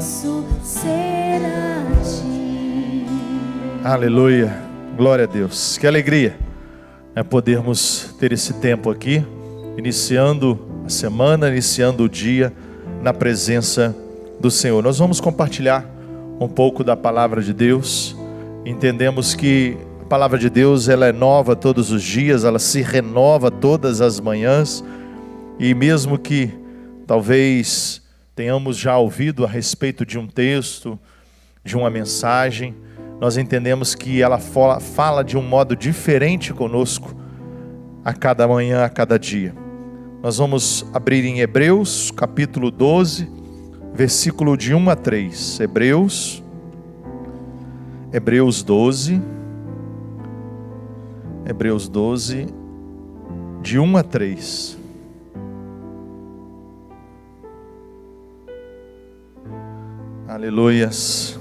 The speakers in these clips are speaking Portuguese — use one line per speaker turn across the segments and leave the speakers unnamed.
posso ser a ti.
Aleluia, glória a Deus. Que alegria é podermos ter esse tempo aqui, iniciando a semana, iniciando o dia na presença do Senhor. Nós vamos compartilhar um pouco da palavra de Deus. Entendemos que a palavra de Deus, ela é nova todos os dias, ela se renova todas as manhãs, e mesmo que talvez tenhamos já ouvido a respeito de um texto, de uma mensagem, nós entendemos que ela fala de um modo diferente conosco a cada manhã, a cada dia. Nós vamos abrir em Hebreus, capítulo 12, versículo de 1 a 3. Hebreus 12, de 1 a 3. Aleluias.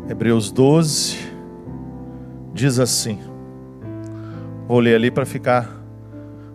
Hebreus 12 diz assim. Vou ler ali para ficar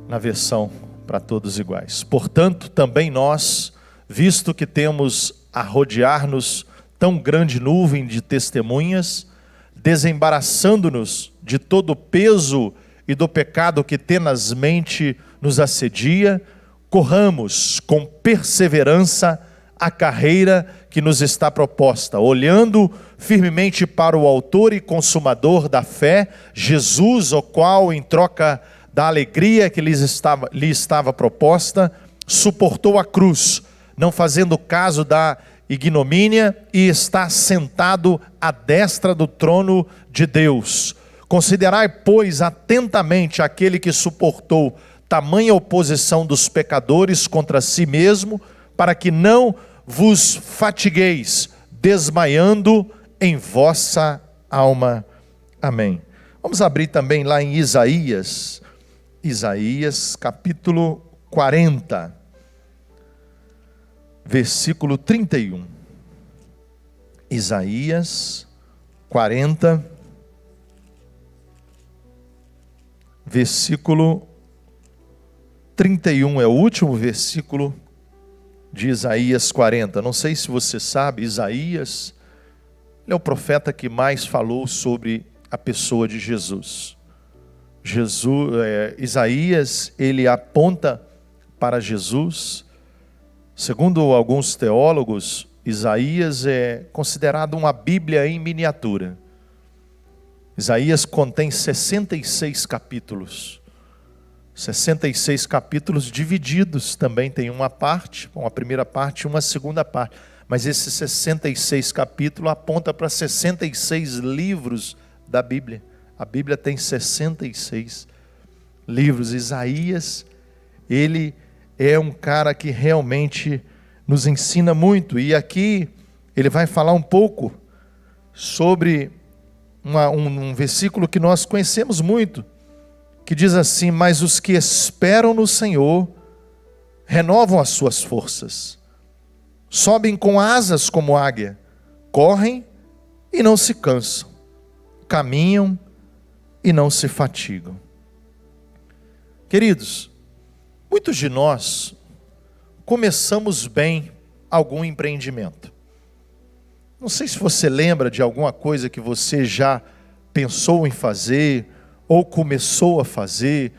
na versão para todos iguais. Portanto, também nós, visto que temos a rodear-nos tão grande nuvem de testemunhas, desembaraçando-nos de todo o peso e do pecado que tenazmente nos assedia, corramos com perseverança a carreira que nos está proposta, olhando firmemente para o autor e consumador da fé, Jesus, o qual, em troca da alegria que lhe estava proposta, suportou a cruz, não fazendo caso da ignomínia, e está sentado à destra do trono de Deus. Considerai, pois, atentamente aquele que suportou tamanha oposição dos pecadores contra si mesmo, para que não vos fatigueis, desmaiando em vossa alma. Amém. Vamos abrir também lá em Isaías, capítulo 40, versículo 31. Isaías 40, versículo 31, é o último versículo de Isaías 40. Não sei se você sabe, Isaías, ele é o profeta que mais falou sobre a pessoa de Jesus. Isaías, ele aponta para Jesus. Segundo alguns teólogos, Isaías é considerado uma Bíblia em miniatura. Isaías contém 66 capítulos. 66 capítulos divididos, também tem uma primeira parte e uma segunda parte. Mas esses 66 capítulos aponta para 66 livros da Bíblia. A Bíblia tem 66 livros. Isaías, ele é um cara que realmente nos ensina muito. E aqui ele vai falar um pouco sobre um versículo que nós conhecemos muito, que diz assim: mas os que esperam no Senhor renovam as suas forças, sobem com asas como águia, correm e não se cansam, caminham e não se fatigam. Queridos, muitos de nós começamos bem algum empreendimento. Não sei se você lembra de alguma coisa que você já pensou em fazer, ou começou a fazer,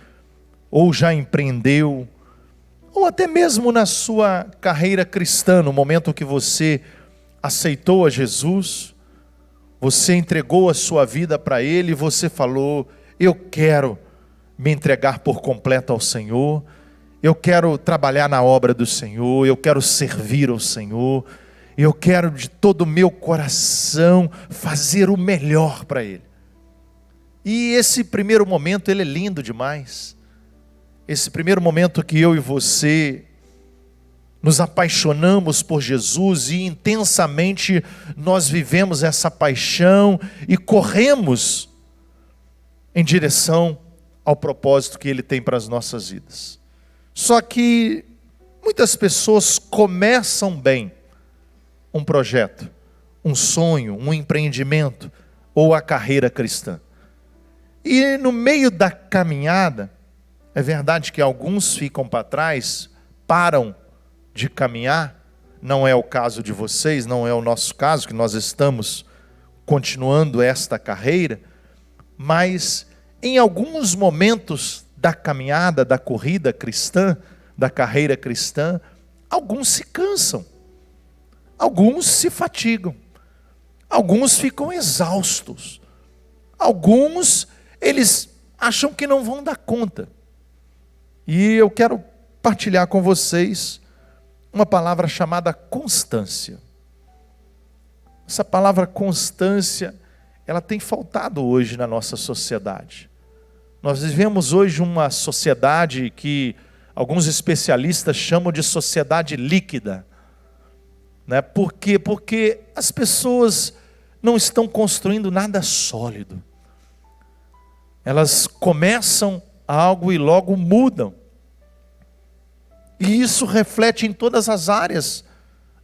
ou já empreendeu, ou até mesmo na sua carreira cristã, no momento que você aceitou a Jesus, você entregou a sua vida para Ele, e você falou: eu quero me entregar por completo ao Senhor, eu quero trabalhar na obra do Senhor, eu quero servir ao Senhor, eu quero de todo o meu coração fazer o melhor para Ele. E esse primeiro momento, ele é lindo demais. Esse primeiro momento que eu e você nos apaixonamos por Jesus e intensamente nós vivemos essa paixão e corremos em direção ao propósito que Ele tem para as nossas vidas. Só que muitas pessoas começam bem um projeto, um sonho, um empreendimento ou a carreira cristã. E no meio da caminhada, é verdade que alguns ficam para trás, param de caminhar, não é o caso de vocês, não é o nosso caso, que nós estamos continuando esta carreira, mas em alguns momentos da caminhada, da corrida cristã, da carreira cristã, alguns se cansam, alguns se fatigam, alguns ficam exaustos, alguns eles acham que não vão dar conta. E eu quero partilhar com vocês uma palavra chamada constância. Essa palavra constância, ela tem faltado hoje na nossa sociedade. Nós vivemos hoje uma sociedade que alguns especialistas chamam de sociedade líquida. Né? Por quê? Porque as pessoas não estão construindo nada sólido. Elas começam algo e logo mudam. E isso reflete em todas as áreas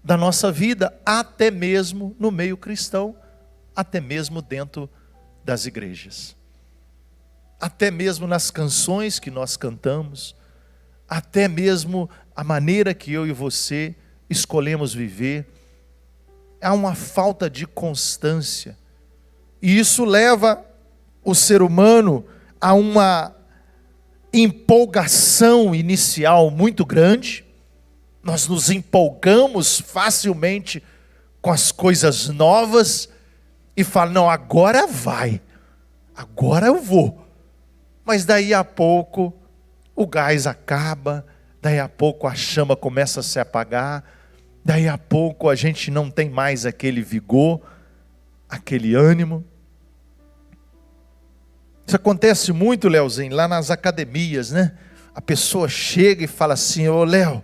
da nossa vida, até mesmo no meio cristão, até mesmo dentro das igrejas. Até mesmo nas canções que nós cantamos, até mesmo a maneira que eu e você escolhemos viver. Há uma falta de constância. E isso leva o ser humano a uma empolgação inicial muito grande. Nós nos empolgamos facilmente com as coisas novas e falamos, não, agora vai, agora eu vou. Mas daí a pouco o gás acaba, daí a pouco a chama começa a se apagar, daí a pouco a gente não tem mais aquele vigor, aquele ânimo. Isso acontece muito, Leozinho, lá nas academias, né? A pessoa chega e fala assim, ô Léo,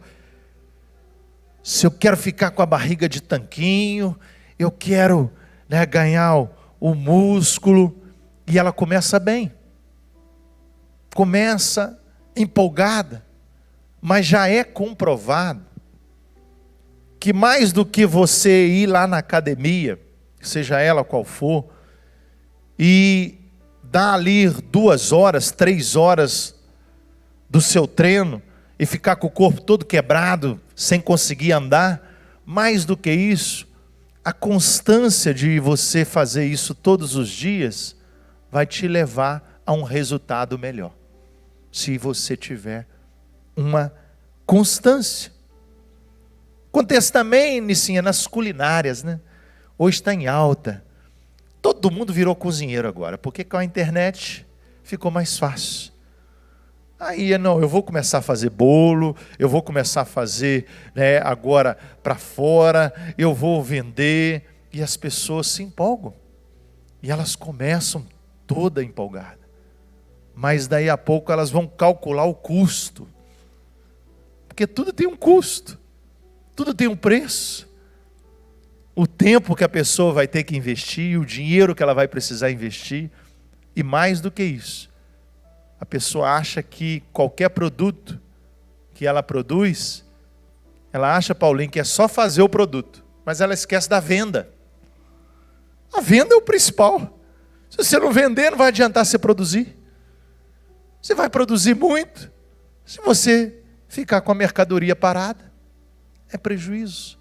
se eu quero ficar com a barriga de tanquinho, eu quero, né, ganhar o músculo, e ela começa bem, começa empolgada, mas já é comprovado que mais do que você ir lá na academia, seja ela qual for, e dar ali 2 horas, 3 horas do seu treino e ficar com o corpo todo quebrado, sem conseguir andar, mais do que isso, a constância de você fazer isso todos os dias vai te levar a um resultado melhor, se você tiver uma constância. Acontece também, Nicinha, nas culinárias, né? Hoje está em alta. Todo mundo virou cozinheiro agora, porque com a internet ficou mais fácil. Aí, não, eu vou começar a fazer bolo, eu vou começar a fazer, né, agora para fora, eu vou vender, e as pessoas se empolgam. E elas começam toda empolgada. Mas daí a pouco elas vão calcular o custo. Porque tudo tem um custo, tudo tem um preço. O tempo que a pessoa vai ter que investir, o dinheiro que ela vai precisar investir, e mais do que isso, a pessoa acha que qualquer produto que ela produz, ela acha, Paulinho, que é só fazer o produto, mas ela esquece da venda. A venda é o principal. Se você não vender, não vai adiantar você produzir. Você vai produzir muito, se você ficar com a mercadoria parada, é prejuízo.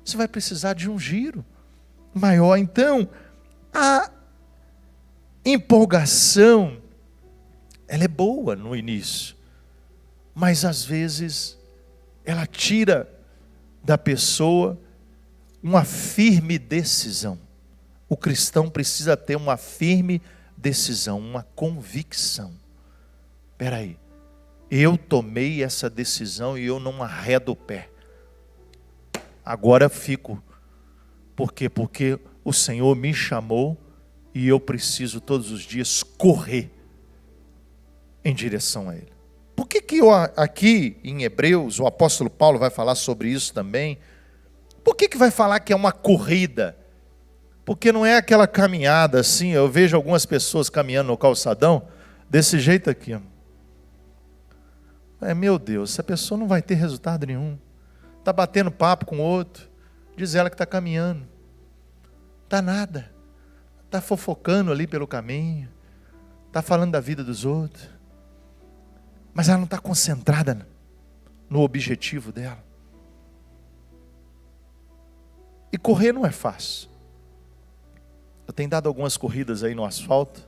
Você vai precisar de um giro maior. Então, a empolgação, ela é boa no início, mas às vezes ela tira da pessoa uma firme decisão. O cristão precisa ter uma firme decisão, uma convicção. Espera aí, eu tomei essa decisão e eu não arredo o pé. Agora fico. Por quê? Porque o Senhor me chamou e eu preciso todos os dias correr em direção a Ele. Por que aqui em Hebreus, o apóstolo Paulo vai falar sobre isso também? Por que vai falar que é uma corrida? Porque não é aquela caminhada assim, eu vejo algumas pessoas caminhando no calçadão, desse jeito aqui. Meu Deus, essa pessoa não vai ter resultado nenhum. Está batendo papo com o outro, diz ela que está caminhando. Está nada. Está fofocando ali pelo caminho, está falando da vida dos outros. Mas ela não está concentrada no objetivo dela. E correr não é fácil. Eu tenho dado algumas corridas aí no asfalto,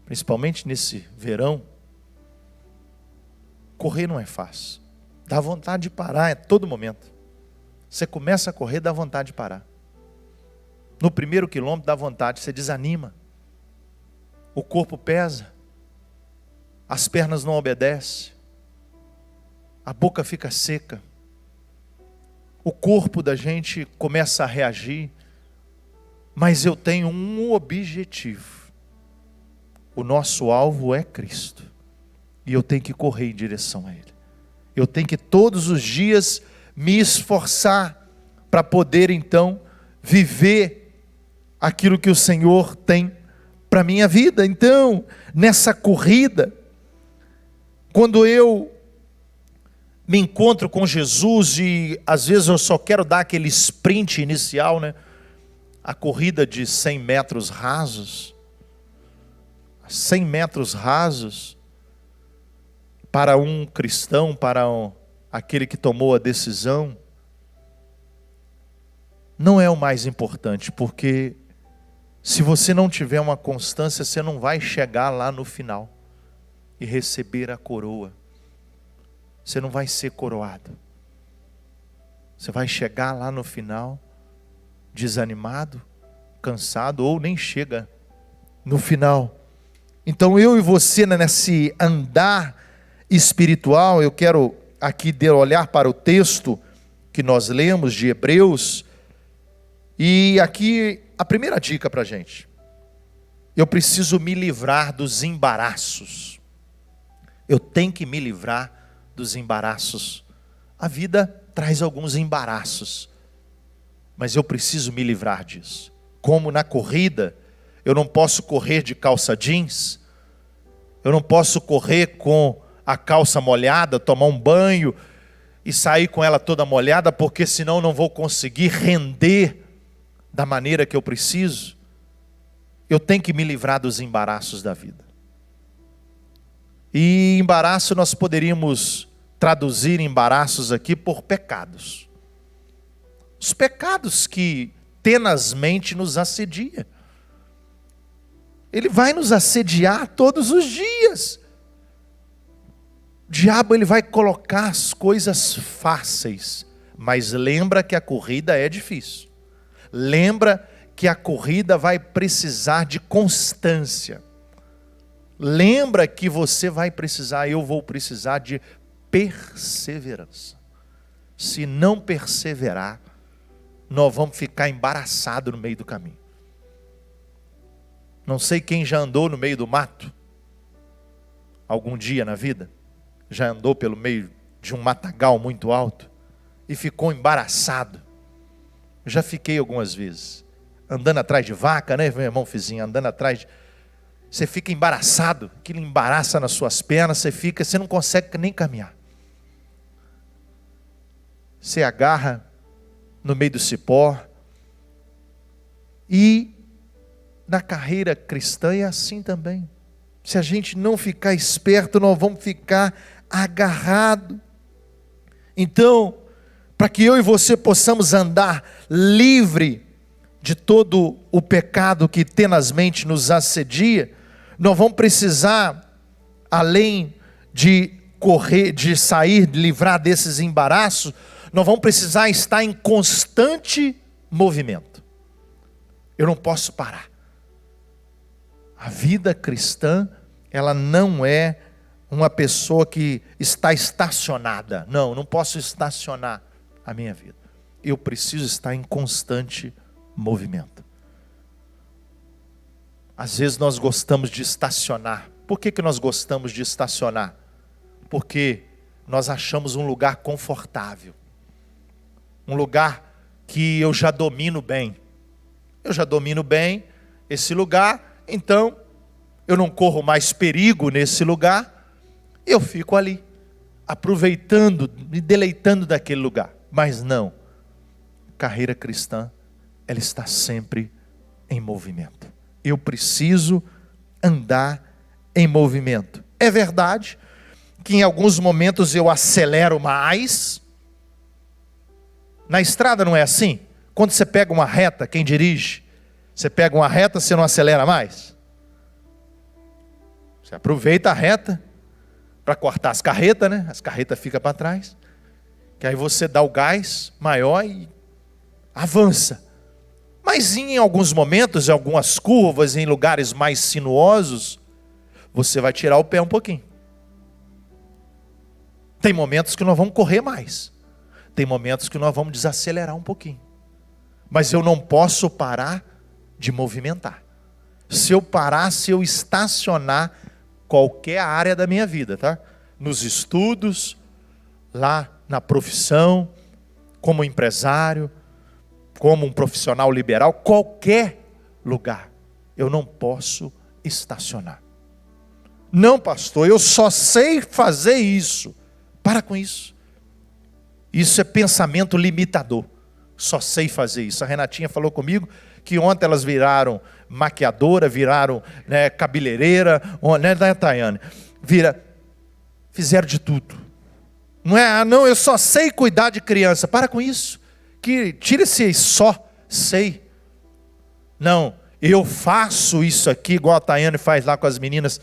principalmente nesse verão. Correr não é fácil. Dá vontade de parar a todo momento. Você começa a correr, dá vontade de parar. No primeiro quilômetro dá vontade, você desanima. O corpo pesa. As pernas não obedecem. A boca fica seca. O corpo da gente começa a reagir. Mas eu tenho um objetivo. O nosso alvo é Cristo. E eu tenho que correr em direção a Ele. Eu tenho que todos os dias me esforçar para poder então viver aquilo que o Senhor tem para a minha vida. Então, nessa corrida, quando eu me encontro com Jesus e às vezes eu só quero dar aquele sprint inicial, né? A corrida de 100 metros rasos, 100 metros rasos, para um cristão, aquele que tomou a decisão, não é o mais importante, porque se você não tiver uma constância, você não vai chegar lá no final e receber a coroa. Você não vai ser coroado. Você vai chegar lá no final desanimado, cansado, ou nem chega no final. Então eu e você, nesse andar espiritual, eu quero aqui olhar para o texto que nós lemos de Hebreus, e aqui a primeira dica para a gente: eu preciso me livrar dos embaraços. Eu tenho que me livrar dos embaraços. A vida traz alguns embaraços, mas eu preciso me livrar disso. Como na corrida, eu não posso correr de calça jeans, eu não posso correr com a calça molhada, tomar um banho e sair com ela toda molhada, porque senão eu não vou conseguir render da maneira que eu preciso. Eu tenho que me livrar dos embaraços da vida. E embaraço nós poderíamos traduzir embaraços aqui por pecados. Os pecados que tenazmente nos assedia. Ele vai nos assediar todos os dias. O diabo, ele vai colocar as coisas fáceis, mas lembra que a corrida é difícil. Lembra que a corrida vai precisar de constância. Lembra que você vai precisar, eu vou precisar de perseverança. Se não perseverar, nós vamos ficar embaraçados no meio do caminho. Não sei quem já andou no meio do mato, algum dia na vida, já andou pelo meio de um matagal muito alto e ficou embaraçado. Eu já fiquei algumas vezes, andando atrás de vaca, né, meu irmão Fizinho, andando atrás você fica embaraçado, aquilo embaraça nas suas pernas, você não consegue nem caminhar. Você agarra no meio do cipó. E na carreira cristã é assim também. Se a gente não ficar esperto, nós vamos ficar agarrados. Então, para que eu e você possamos andar livre de todo o pecado que tenazmente nos assedia, nós vamos precisar, além de correr, de sair, de livrar desses embaraços, nós vamos precisar estar em constante movimento. Eu não posso parar. A vida cristã, ela não é uma pessoa que está estacionada. Não posso estacionar a minha vida. Eu preciso estar em constante movimento. Às vezes nós gostamos de estacionar. Por que nós gostamos de estacionar? Porque nós achamos um lugar confortável. Um lugar que eu já domino bem. Eu já domino bem esse lugar, então eu não corro mais perigo nesse lugar. Eu fico ali, aproveitando, me deleitando daquele lugar. Mas não, carreira cristã, ela está sempre em movimento. Eu preciso andar em movimento. É verdade que em alguns momentos eu acelero mais. Na estrada não é assim? Quando você pega uma reta, quem dirige, você pega uma reta, você não acelera mais? Você aproveita a reta para cortar as carretas, né? As carretas ficam para trás. Que aí você dá o gás maior e avança. Mas em alguns momentos, em algumas curvas, em lugares mais sinuosos, você vai tirar o pé um pouquinho. Tem momentos que nós vamos correr mais. Tem momentos que nós vamos desacelerar um pouquinho. Mas eu não posso parar de movimentar. Se eu parar, se eu estacionar qualquer área da minha vida, tá? Nos estudos, lá na profissão, como empresário, como um profissional liberal, qualquer lugar, eu não posso estacionar. Não, pastor, eu só sei fazer isso. Para com isso. Isso é pensamento limitador. Só sei fazer isso. A Renatinha falou comigo que ontem elas viraram maquiadora, viraram, né, cabeleireira, né, Tayane? Fizeram de tudo. Não é, não, eu só sei cuidar de criança. Para com isso. Tira esse só sei. Não, eu faço isso aqui, igual a Tayane faz lá com as meninas,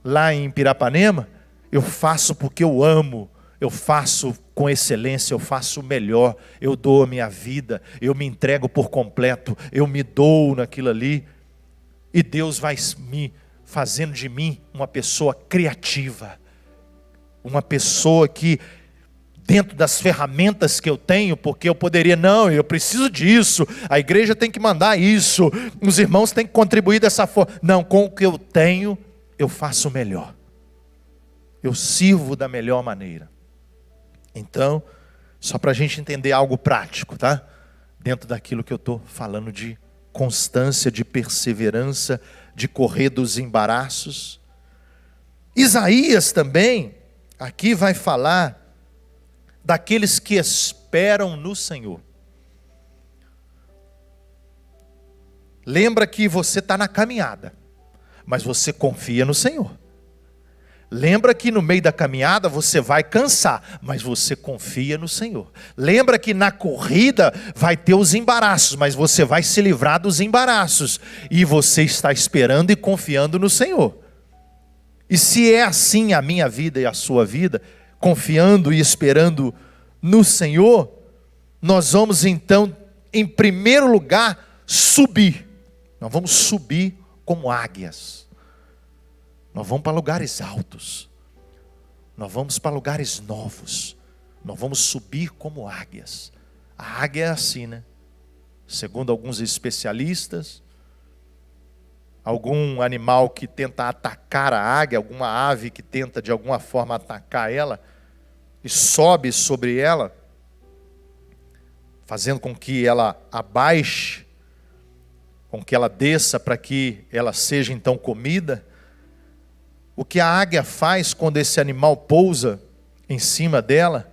lá em Pirapanema. Eu faço porque eu amo. Eu faço com excelência, eu faço o melhor, eu dou a minha vida, eu me entrego por completo, eu me dou naquilo ali, e Deus vai me fazendo de mim uma pessoa criativa, uma pessoa que, dentro das ferramentas que eu tenho, porque eu poderia, não, eu preciso disso, a igreja tem que mandar isso, os irmãos têm que contribuir dessa forma, não, com o que eu tenho, eu faço o melhor, eu sirvo da melhor maneira. Então, só para a gente entender algo prático, tá? Dentro daquilo que eu estou falando de constância, de perseverança, de correr dos embaraços. Isaías também, aqui vai falar daqueles que esperam no Senhor. Lembra que você está na caminhada, mas você confia no Senhor. Lembra que no meio da caminhada você vai cansar, mas você confia no Senhor. Lembra que na corrida vai ter os embaraços, mas você vai se livrar dos embaraços. E você está esperando e confiando no Senhor. E se é assim a minha vida e a sua vida, confiando e esperando no Senhor, nós vamos então, em primeiro lugar, subir. Nós vamos subir como águias. Nós vamos para lugares altos. Nós vamos para lugares novos. Nós vamos subir como águias. A águia é assim, né? Segundo alguns especialistas, algum animal que tenta atacar a águia, alguma ave que tenta de alguma forma atacar ela, e sobe sobre ela, fazendo com que ela abaixe, com que ela desça para que ela seja então comida. O que a águia faz quando esse animal pousa em cima dela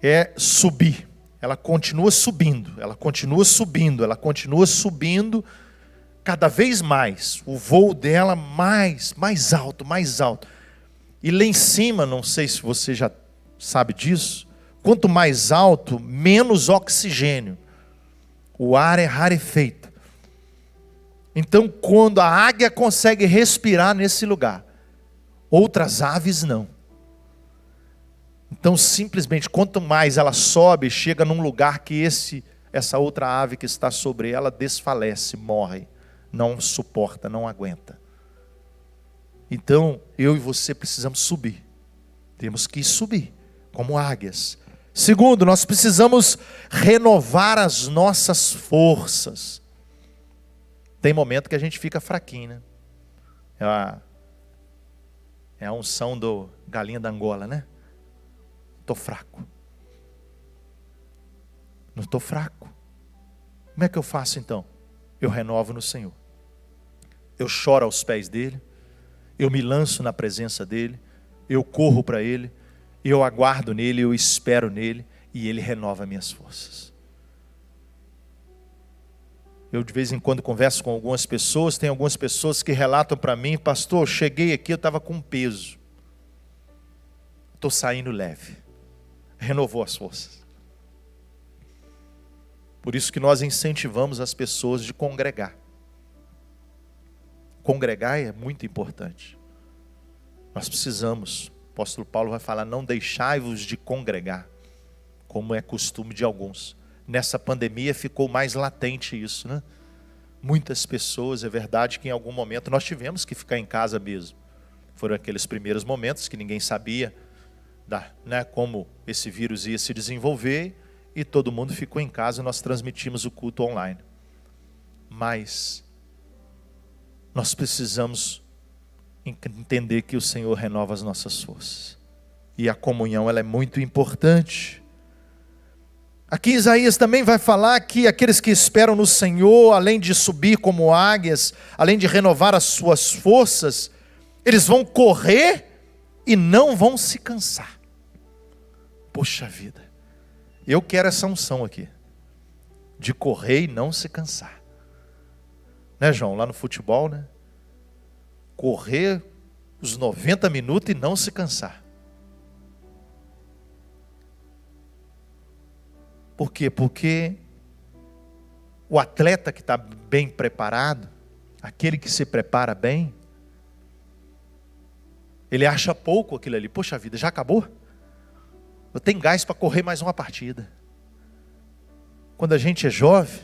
é subir. Ela continua subindo, ela continua subindo, ela continua subindo cada vez mais. O voo dela mais alto, mais alto. E lá em cima, não sei se você já sabe disso, quanto mais alto, menos oxigênio. O ar é rarefeito. Então, quando a águia consegue respirar nesse lugar, outras aves não. Então, simplesmente, quanto mais ela sobe, chega num lugar que essa outra ave que está sobre ela desfalece, morre, não suporta, não aguenta. Então, eu e você precisamos subir. Temos que subir, como águias. Segundo, nós precisamos renovar as nossas forças. Tem momento que a gente fica fraquinho, né? É a unção do galinha da Angola, né? Estou fraco. Não estou fraco. Como é que eu faço então? Eu renovo no Senhor. Eu choro aos pés dele. Eu me lanço na presença dele. Eu corro para ele. Eu aguardo nele, eu espero nele. E ele renova minhas forças. Eu de vez em quando converso com algumas pessoas, tem algumas pessoas que relatam para mim, pastor, eu cheguei aqui, eu estava com peso. Estou saindo leve. Renovou as forças. Por isso que nós incentivamos as pessoas de congregar. Congregar é muito importante. Nós precisamos. O apóstolo Paulo vai falar, não deixai-vos de congregar, como é costume de alguns. Nessa pandemia ficou mais latente isso, né? Muitas pessoas, é verdade que em algum momento nós tivemos que ficar em casa mesmo. Foram aqueles primeiros momentos que ninguém sabia como esse vírus ia se desenvolver, e todo mundo ficou em casa e nós transmitimos o culto online. Mas nós precisamos entender que o Senhor renova as nossas forças. E a comunhão, ela é muito importante. Aqui Isaías também vai falar que aqueles que esperam no Senhor, além de subir como águias, além de renovar as suas forças, eles vão correr e não vão se cansar. Poxa vida, eu quero essa unção aqui, de correr e não se cansar. Né, João? Lá no futebol, né? Correr os 90 minutos e não se cansar. Por quê? Porque o atleta que está bem preparado, aquele que se prepara bem, ele acha pouco aquilo ali. Poxa vida, já acabou? Eu tenho gás para correr mais uma partida. Quando a gente é jovem,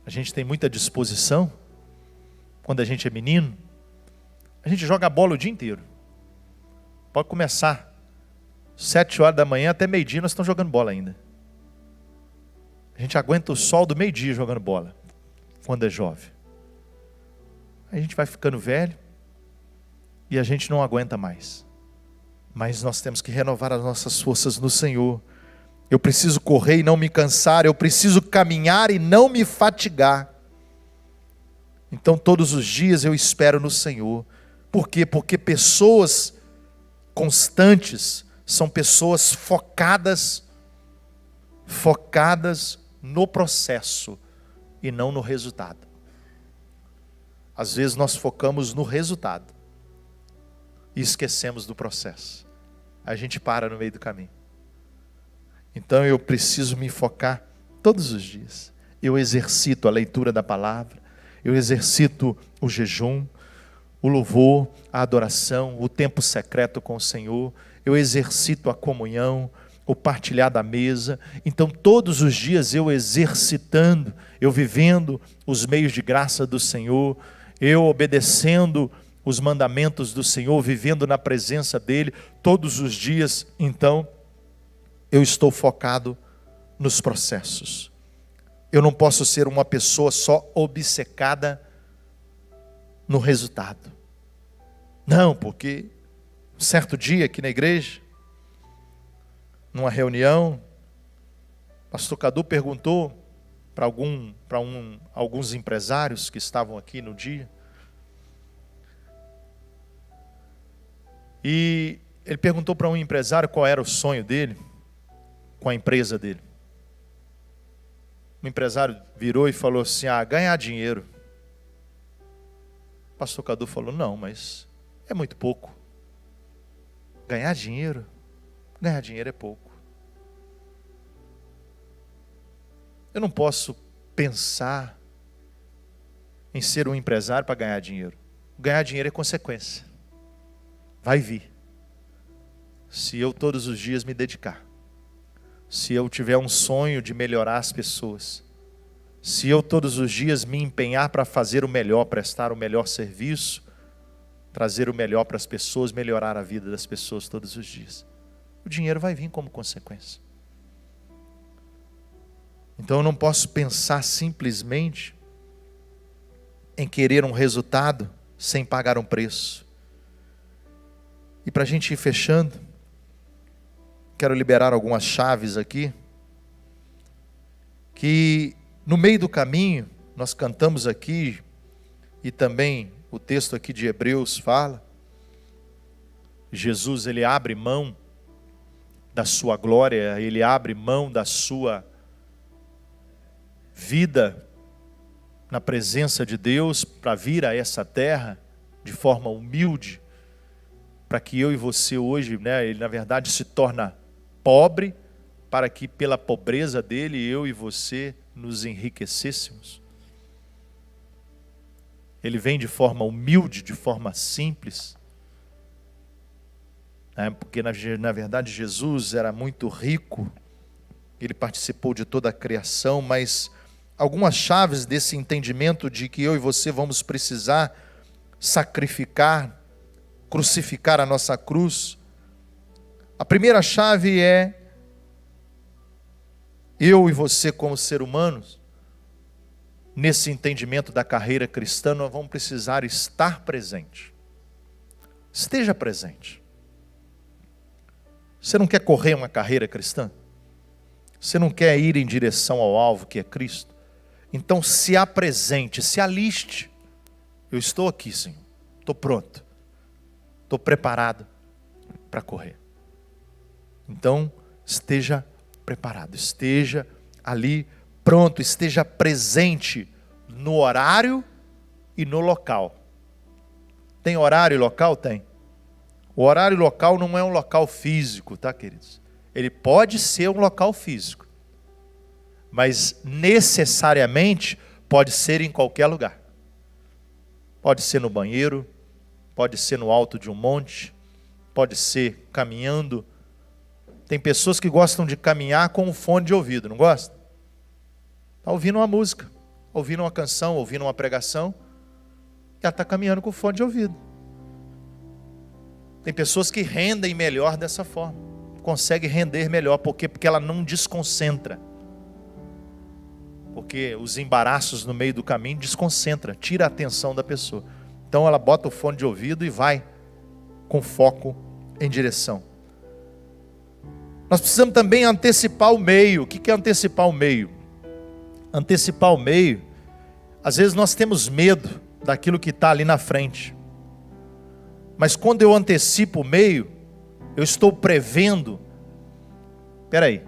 a gente tem muita disposição. Quando a gente é menino, a gente joga bola o dia inteiro. Pode começar 7 horas da manhã até meio-dia, nós estamos jogando bola ainda. A gente aguenta o sol do meio-dia jogando bola, quando é jovem. Aí a gente vai ficando velho e a gente não aguenta mais. Mas nós temos que renovar as nossas forças no Senhor. Eu preciso correr e não me cansar, eu preciso caminhar e não me fatigar. Então todos os dias eu espero no Senhor. Por quê? Porque pessoas constantes são pessoas focadas no processo e não no resultado. Às vezes nós focamos no resultado e esquecemos do processo. A gente para no meio do caminho. Então eu preciso me focar todos os dias. Eu exercito a leitura da palavra, eu exercito o jejum, o louvor, a adoração, o tempo secreto com o Senhor, eu exercito a comunhão, o partilhar da mesa. Então todos os dias eu exercitando, eu vivendo os meios de graça do Senhor, eu obedecendo os mandamentos do Senhor, vivendo na presença dEle, todos os dias. Então eu estou focado nos processos. Eu não posso ser uma pessoa só obcecada no resultado. Não, porque um certo dia aqui na igreja, numa reunião, o pastor Cadu perguntou para alguns empresários que estavam aqui no dia, e ele perguntou para um empresário qual era o sonho dele com a empresa dele. O empresário virou e falou assim: ganhar dinheiro. O pastor Cadu falou: não, mas é muito pouco. Ganhar dinheiro é pouco. Eu não posso pensar em ser um empresário para ganhar dinheiro. Ganhar dinheiro é consequência. Vai vir. Se eu todos os dias me dedicar. Se eu tiver um sonho de melhorar as pessoas. Se eu todos os dias me empenhar para fazer o melhor, prestar o melhor serviço, trazer o melhor para as pessoas, melhorar a vida das pessoas todos os dias. O dinheiro vai vir como consequência. Então eu não posso pensar simplesmente em querer um resultado sem pagar um preço. E para a gente ir fechando, quero liberar algumas chaves aqui, que no meio do caminho, nós cantamos aqui, e também o texto aqui de Hebreus fala, Jesus, ele abre mão da sua glória, ele abre mão da sua vida na presença de Deus para vir a essa terra de forma humilde, para que eu e você hoje, ele na verdade se torna pobre para que pela pobreza dele, eu e você nos enriquecêssemos. Ele vem de forma humilde, de forma simples, porque na verdade Jesus era muito rico, ele participou de toda a criação, mas algumas chaves desse entendimento de que eu e você vamos precisar sacrificar, crucificar a nossa cruz. A primeira chave é: eu e você como ser humanos, nesse entendimento da carreira cristã, nós vamos precisar estar presente. Esteja presente. Você não quer correr uma carreira cristã? Você não quer ir em direção ao alvo que é Cristo? Então se apresente, se aliste. Eu estou aqui, Senhor. Estou pronto. Estou preparado para correr. Então esteja preparado, esteja ali pronto, esteja presente no horário e no local. Tem horário e local? Tem. O horário e local não é um local físico, tá, queridos? Ele pode ser um local físico, mas necessariamente pode ser em qualquer lugar. Pode ser no banheiro, pode ser no alto de um monte, pode ser caminhando. Tem pessoas que gostam de caminhar com um fone de ouvido, não gostam? Está ouvindo uma música, ouvindo uma canção, ouvindo uma pregação, e ela está caminhando com o fone de ouvido. Tem pessoas que rendem melhor dessa forma, conseguem render melhor, porque ela não desconcentra. Porque os embaraços no meio do caminho desconcentra, tira a atenção da pessoa. Então ela bota o fone de ouvido e vai com foco em direção. Nós precisamos também antecipar o meio. O que é antecipar o meio? Antecipar o meio, às vezes nós temos medo daquilo que está ali na frente. Mas quando eu antecipo o meio, eu estou prevendo. Espera aí.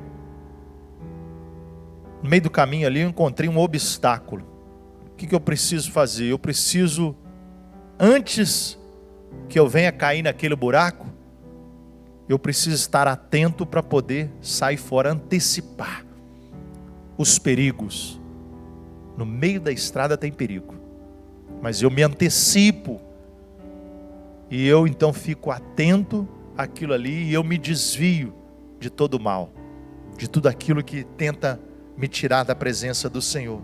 No meio do caminho ali eu encontrei um obstáculo. O que eu preciso fazer? Eu preciso, antes que eu venha cair naquele buraco, eu preciso estar atento para poder sair fora, antecipar os perigos. No meio da estrada tem perigo, mas eu me antecipo, e eu então fico atento àquilo ali, e eu me desvio de todo o mal, de tudo aquilo que tenta me tirar da presença do Senhor.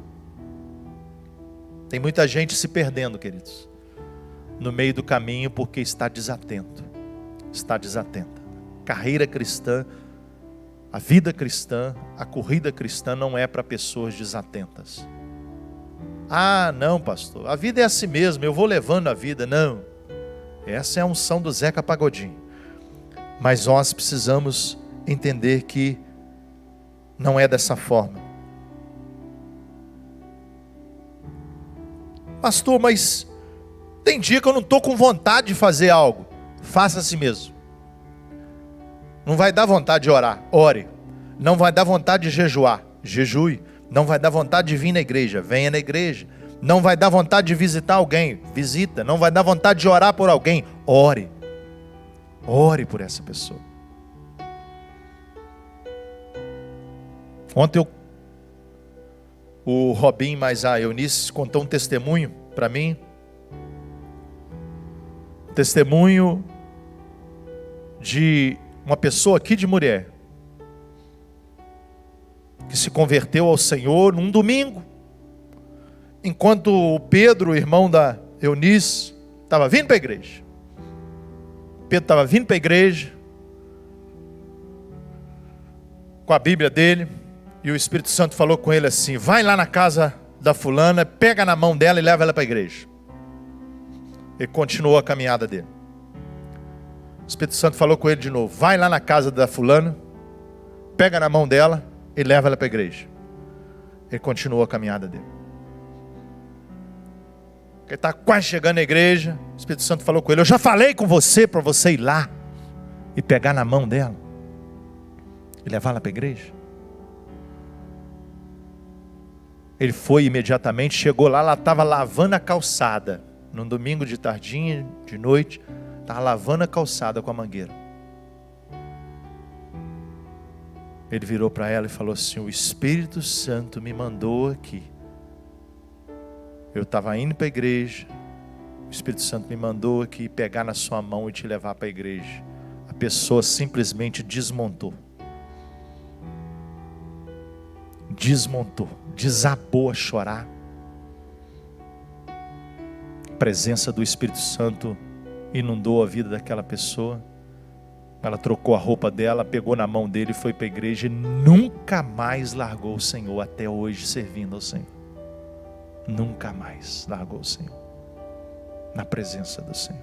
Tem muita gente se perdendo, queridos, no meio do caminho, porque está desatento, está desatenta. Carreira cristã, a vida cristã, a corrida cristã não é para pessoas desatentas. Ah, não, pastor, a vida é assim mesmo, eu vou levando a vida. Não, essa é a unção do Zeca Pagodinho. Mas nós precisamos entender que não é dessa forma. Pastor, mas tem dia que eu não estou com vontade de fazer algo. Faça a si mesmo. Não vai dar vontade de orar, ore. Não vai dar vontade de jejuar, jejue. Não vai dar vontade de vir na igreja, venha na igreja. Não vai dar vontade de visitar alguém, visita. Não vai dar vontade de orar por alguém, ore. Ore por essa pessoa. Ontem o Robin mais a Eunice contou um testemunho para mim. Testemunho de uma pessoa aqui de Murié, que se converteu ao Senhor num domingo, enquanto o Pedro, o irmão da Eunice, estava vindo para a igreja. Pedro estava vindo para a igreja, com a Bíblia dele, e o Espírito Santo falou com ele assim: vai lá na casa da fulana, pega na mão dela e leva ela para a igreja. Ele continuou a caminhada dele. O Espírito Santo falou com ele de novo: vai lá na casa da fulana, pega na mão dela e leva ela para a igreja. Ele continuou a caminhada dele. Ele está quase chegando na igreja. O Espírito Santo falou com ele: eu já falei com você para você ir lá e pegar na mão dela e levar ela para a igreja. Ele foi imediatamente, chegou lá, ela estava lavando a calçada, num domingo de tardinha, de noite, estava lavando a calçada com a mangueira. Ele virou para ela e falou assim: o Espírito Santo me mandou aqui. Eu estava indo para a igreja, o Espírito Santo me mandou aqui pegar na sua mão e te levar para a igreja. A pessoa simplesmente desmontou. Desmontou, desabou a chorar. A presença do Espírito Santo inundou a vida daquela pessoa. Ela trocou a roupa dela, pegou na mão dele e foi para a igreja e nunca mais largou o Senhor, até hoje servindo ao Senhor. Nunca mais largou o Senhor, na presença do Senhor.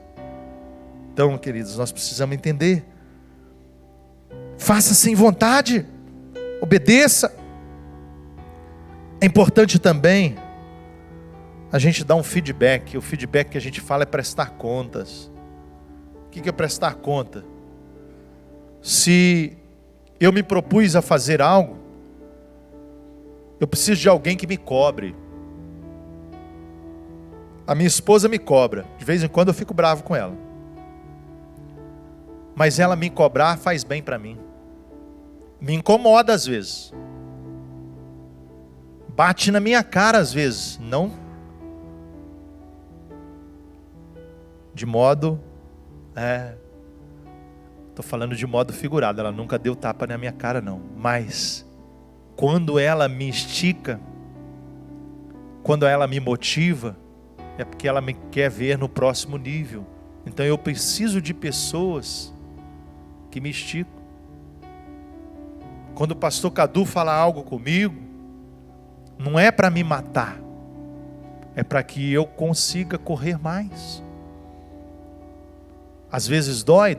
Então, queridos, nós precisamos entender. Faça sem vontade, obedeça. É importante também a gente dar um feedback. O feedback que a gente fala é prestar contas. O que é prestar conta? Se eu me propus a fazer algo, eu preciso de alguém que me cobre. A minha esposa me cobra. De vez em quando eu fico bravo com ela. Mas ela me cobrar faz bem para mim. Me incomoda às vezes. Bate na minha cara às vezes. Não de modo... Estou falando de modo figurado. Ela nunca deu tapa na minha cara não. Mas quando ela me estica, quando ela me motiva, é porque ela me quer ver no próximo nível. Então eu preciso de pessoas que me esticam. Quando o pastor Cadu fala algo comigo, não é para me matar, é para que eu consiga correr mais. Às vezes dói.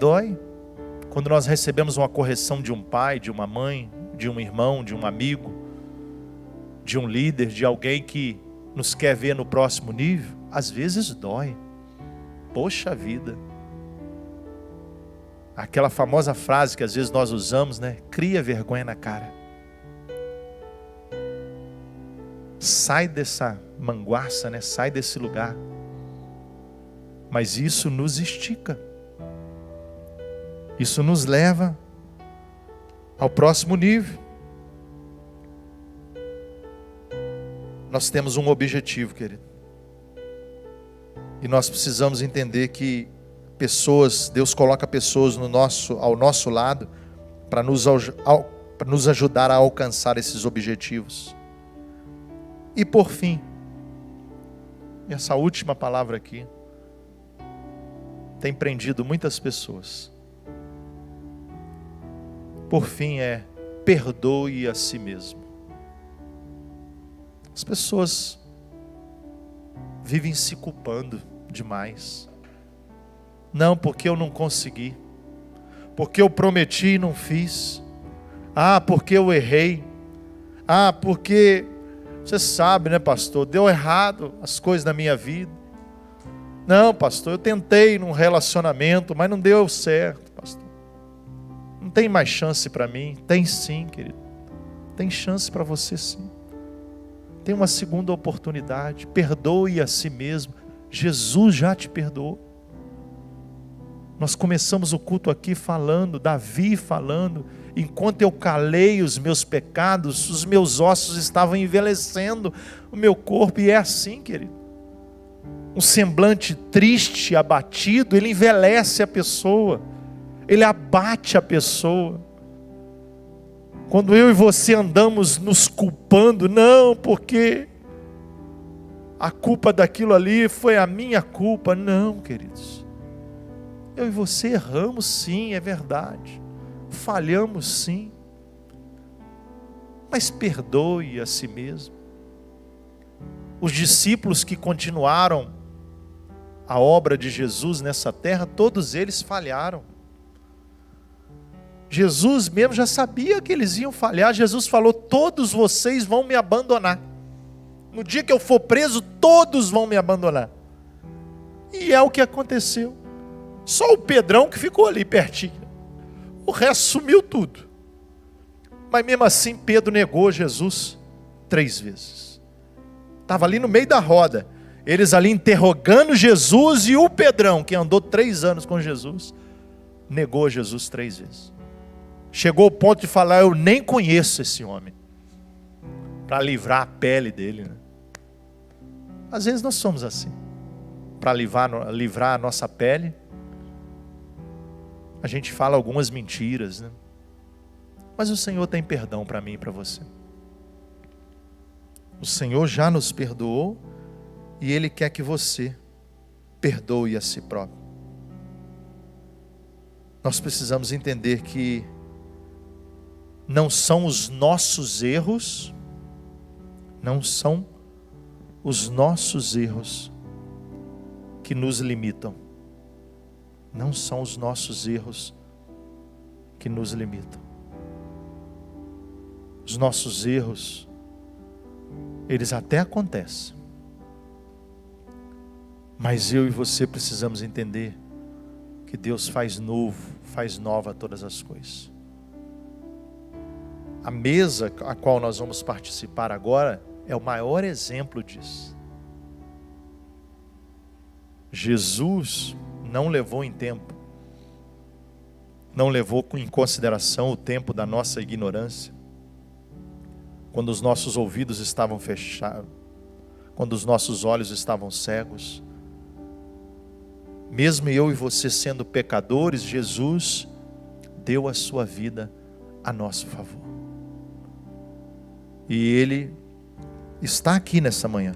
Quando nós recebemos uma correção de um pai, de uma mãe, de um irmão, de um amigo, de um líder, de alguém que nos quer ver no próximo nível, às vezes dói. Poxa vida. Aquela famosa frase que às vezes nós usamos, né? Cria vergonha na cara. Sai dessa manguaça, né? Sai desse lugar. Mas isso nos estica. Isso nos leva ao próximo nível. Nós temos um objetivo, querido. E nós precisamos entender que Deus coloca pessoas ao nosso lado para nos ajudar a alcançar esses objetivos. E por fim, essa última palavra aqui tem prendido muitas pessoas. Por fim perdoe a si mesmo. As pessoas vivem se culpando demais. Não, porque eu não consegui. Porque eu prometi e não fiz. Porque eu errei. Porque você sabe, né, pastor? Deu errado as coisas na minha vida. Não, pastor, eu tentei num relacionamento, mas não deu certo, pastor. Não tem mais chance para mim? Tem sim, querido. Tem chance para você sim. Tem uma segunda oportunidade. Perdoe a si mesmo. Jesus já te perdoou. Nós começamos o culto aqui falando, Davi falando, enquanto eu calei os meus pecados, os meus ossos estavam envelhecendo o meu corpo. E é assim, querido. Um semblante triste, abatido, ele envelhece a pessoa. Ele abate a pessoa. Quando eu e você andamos nos culpando, não, porque a culpa daquilo ali foi a minha culpa. Não, queridos. Eu e você erramos sim, é verdade. Falhamos sim. Mas perdoe a si mesmo. Os discípulos que continuaram a obra de Jesus nessa terra, todos eles falharam. Jesus mesmo já sabia que eles iam falhar. Jesus falou: todos vocês vão me abandonar. No dia que eu for preso, todos vão me abandonar. E é o que aconteceu. Só o Pedrão que ficou ali pertinho. O resto sumiu tudo. Mas mesmo assim Pedro negou Jesus 3 vezes. Estava ali no meio da roda. Eles ali interrogando Jesus, e o Pedrão, que andou 3 anos com Jesus, negou Jesus 3 vezes. Chegou ao ponto de falar: eu nem conheço esse homem, para livrar a pele dele, né? Às vezes nós somos assim. Para livrar a nossa pele, a gente fala algumas mentiras, né? Mas o Senhor tem perdão para mim e para você. O Senhor já nos perdoou e Ele quer que você perdoe a si próprio. Nós precisamos entender que não são os nossos erros, não são os nossos erros que nos limitam. Não são os nossos erros que nos limitam. Os nossos erros, eles até acontecem. Mas eu e você precisamos entender que Deus faz novo, faz nova todas as coisas. A mesa a qual nós vamos participar agora é o maior exemplo disso. Jesus não levou em tempo, não levou em consideração o tempo da nossa ignorância, quando os nossos ouvidos estavam fechados, quando os nossos olhos estavam cegos. Mesmo eu e você sendo pecadores, Jesus deu a sua vida a nosso favor. E Ele está aqui nessa manhã